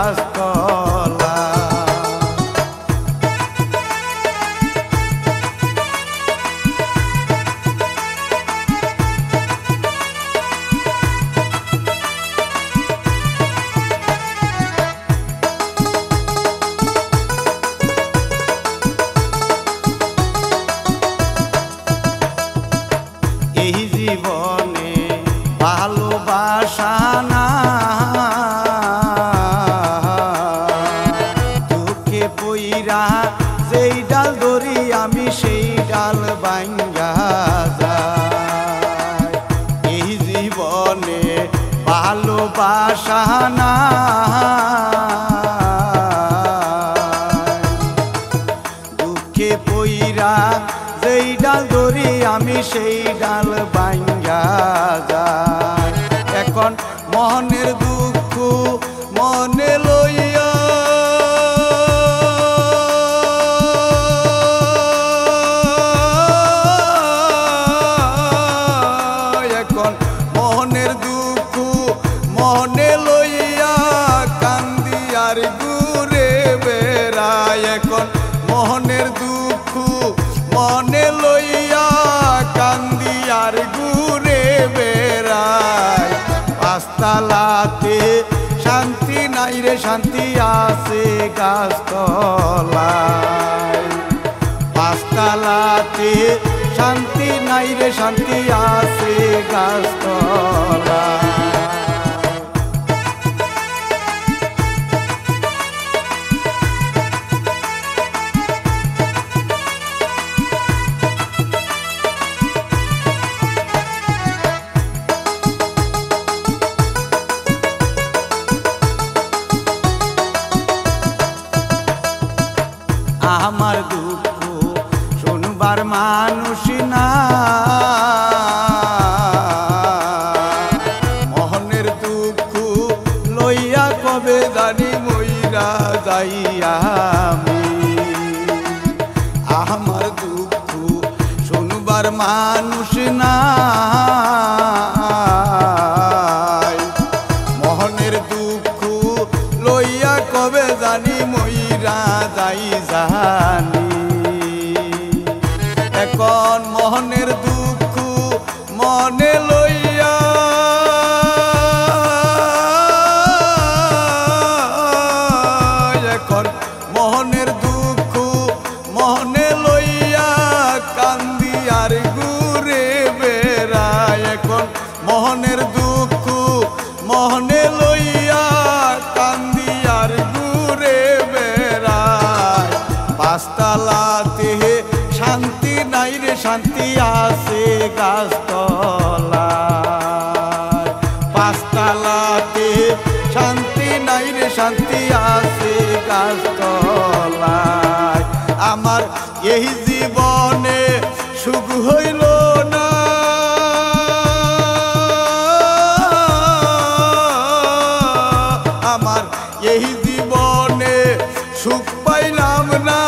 গাছতলা। এই জীবনে ভালোবাসা না, দুঃখে পইরা যেই ডাল ধরি আমি সেই ডাল ভাঙ্গা যায়। এই জীবনে ভালোবাসা না, দুঃখে পইরা যেই ডাল ধরি আমি সেই ডাল ভাঙ্গা যায়। এখন মনের দুঃখ মনে লইয়া এখন মনের দুঃখ মনে লইয়া কান্দি আর ঘুরে বেড়াই। এখন মনের দুঃখ মনে লইয়া কান্দি আর ঘুরে বেড়াই। পাঁচতলাতে শান্তি নাই রে, শান্তি আছে গাছতলায়। পাঁচতলাতে শান্তি নাই রে, শান্তি আছে গাছতলায়। আমার দুঃখ শুনবার মানুষ না, মনের দুঃখ লইয়া কবে জানি মইরা যাইয়া আমি। আমার দুঃখ শুনবার মানুষ না, মনের দুঃখ লইয়া কবে জানি মইরা যাই জানি। এখন মনের দুঃখ মনে লইয়া এখন মনের দুঃখ মনে লইয়া কান্দি আর ঘুরে বেড়াই। এখন মনের দুঃখ মনে লইয়া কান্দি আর ঘুরে বেড়াই। পাঁচতলাতে শান্তি নাই রে, শান্তি আছে গাছতলায়। পাঁচতলাতে শান্তি নাই রে, শান্তি আছে গাছতলায়। আমার এই জীবনে সুখ হইল না, আমার এই জীবনে সুখ পাইলাম না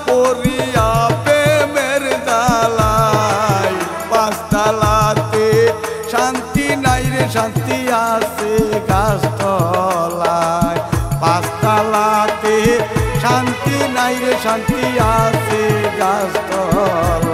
পড়িয়া প্রেমের জালায়। পাঁচতলাতে শান্তি নাই রে, শান্তি আছে গাছতলায়। পাঁচতলাতে শান্তি নাই রে, শান্তি আছে গাছতলায়।